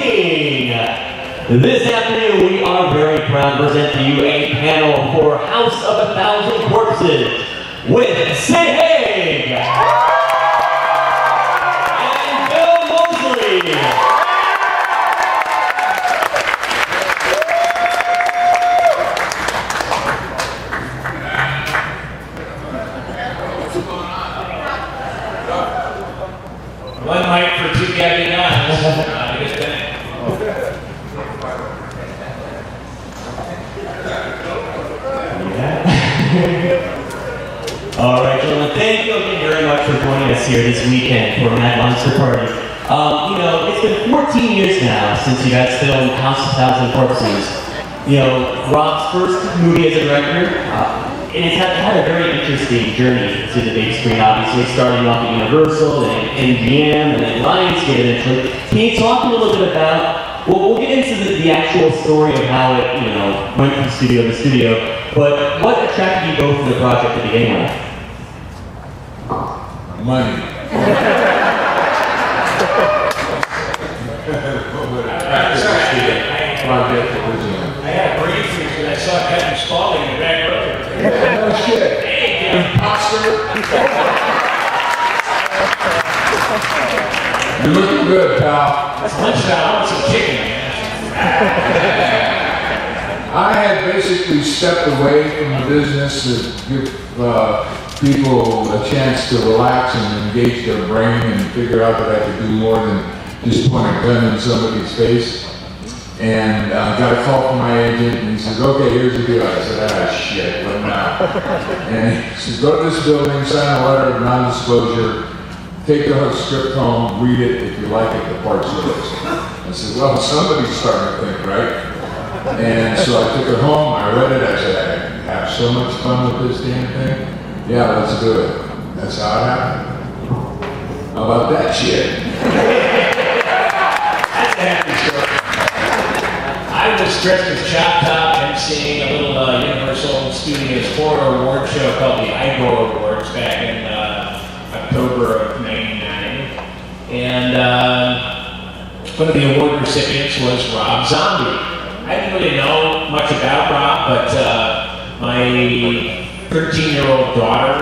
evening. This afternoon, we are very proud to present to you a panel for House of a Thousand Corpses with Sid and Bill Mosley. One mic for two Gabby guys. All right, gentlemen, thank you again very much for joining us here this weekend for Mad Monster Party. It's been 14 years now since you guys filmed House of a Thousand Corpses. Rob's first movie as a director, and it's had a very interesting journey to the big screen, obviously, starting off at Universal, then MGM, and then Lionsgate eventually. Can you talk a little bit about, we'll get into the actual story of how it, went from studio to studio, but what attracted you both to the project to begin with? Money. I had a brain freeze when I saw Captain Spaulding in the back row. No shit. Hey, Imposter. You're looking good, pal. it's lunchtime. I want some chicken, man. I had basically stepped away from the business to give people a chance to relax and engage their brain and figure out that I could do more than just point a gun in somebody's face. And got a call from my agent, and he says, "Okay, here's the deal." I said, "Ah, shit, what now?" And he says, "Go to this building, sign a letter of non-disclosure, take the script home, read it. If you like it, the part's yours." I said, "Well, somebody's starting to think, right?" And so I took it home, I read it, I said, "I have so much fun with this damn thing. Yeah, let's do it." That's how it happened. How about that shit? That's a happy story. I was dressed as Chop Top emceeing a little Universal Studios horror award show called the Igor Awards back in October of '99. And one of the award recipients was Rob Zombie. I didn't really know much about Rob, but my 13-year-old daughter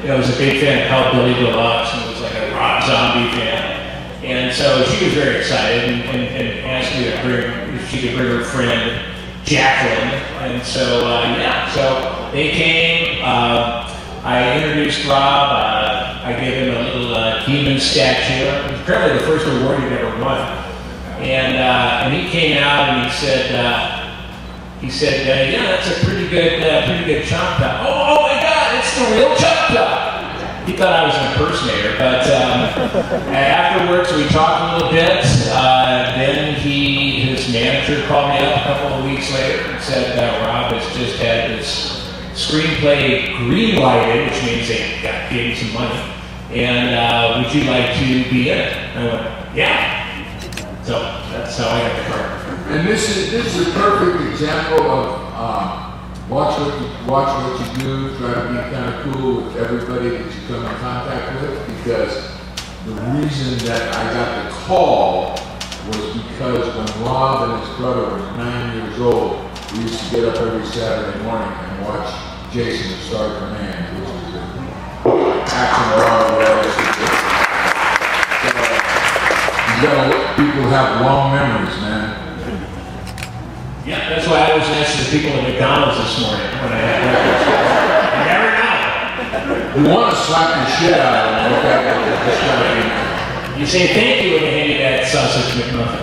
was a big fan of Hellbilly Deluxe and was like a Rob Zombie fan. And so she was very excited and asked me if she could bring her friend Jacqueline. And so, so they came. I introduced Rob. I gave him a little demon statue. It was apparently the first award he'd ever won. And he came out and he said, "Yeah, that's a pretty good Chop Top." Oh my God, it's the real Chop Top. He thought I was an impersonator, but afterwards we talked a little bit. Then his manager called me up a couple of weeks later and said, "Rob has just had this screenplay green-lighted," which means they gave him some money, "and would you like to be in it?" I went, "Yeah." So that's how I got the part. And this is a perfect example of watch what you do, try to be kind of cool with everybody that you come in contact with, because the reason that I got the call was because when Rob and his brother were 9 years old, we used to get up every Saturday morning and watch Jason, the Star Command, which was the action horror whatever. People have long memories, man. Yeah, that's why I was next to the people at McDonald's this morning when I had breakfast. You never know. You want to slap the shit out of them, okay? You say thank you when they hand you that sausage McMuffin.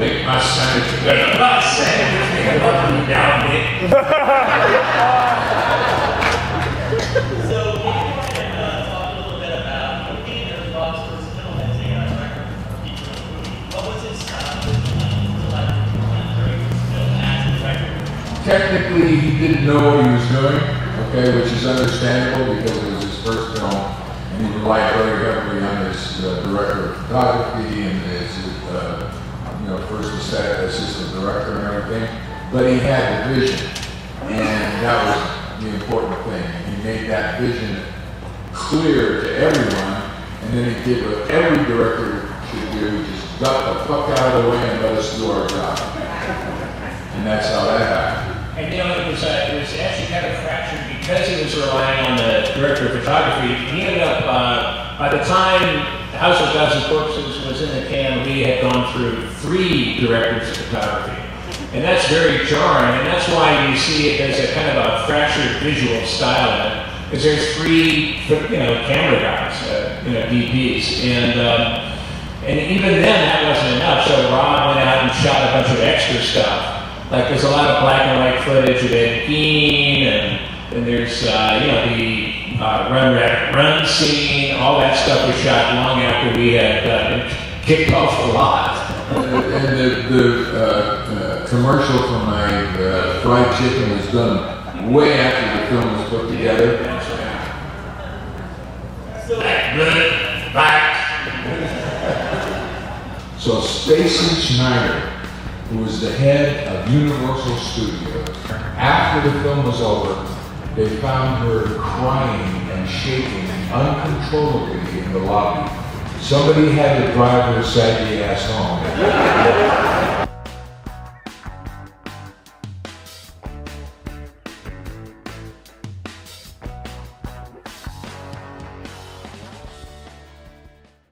Make my sandwich better. My sandwich McMuffin, you down, Nick. So, can you talk a little bit about Rob's first film as a director for a feature movie? What was his style? Technically, he didn't know what he was doing, okay, which is understandable because it was his first film, and he relied very heavily on his director of photography and his first assistant director and everything. But he had the vision, and that was the important thing. He made that vision clear to everyone, and then he did what every director should do you just got the fuck out of the way and let us do our job. And that's how that happened. And it was actually kind of fractured because he was relying on the director of photography. He ended up, by the time House of Thousand Corpses was in the can, we had gone through 3 directors of photography. And that's very jarring, and that's why you see it as a kind of a fractured visual style in it. Because there's 3, camera guys, DPs, and even then that wasn't enough. So Rob went out and shot a bunch of extra stuff. Like there's a lot of black and white footage of Ed Gein, and there's the run scene. All that stuff was shot long after we had kicked off the lot. And the commercial for my fried chicken was done way after the film was put together. Back. So Stacy Schneider, who was the head of Universal Studios, after the film was over, they found her crying and shaking uncontrollably in the lobby. Somebody had to drive her saggy ass home.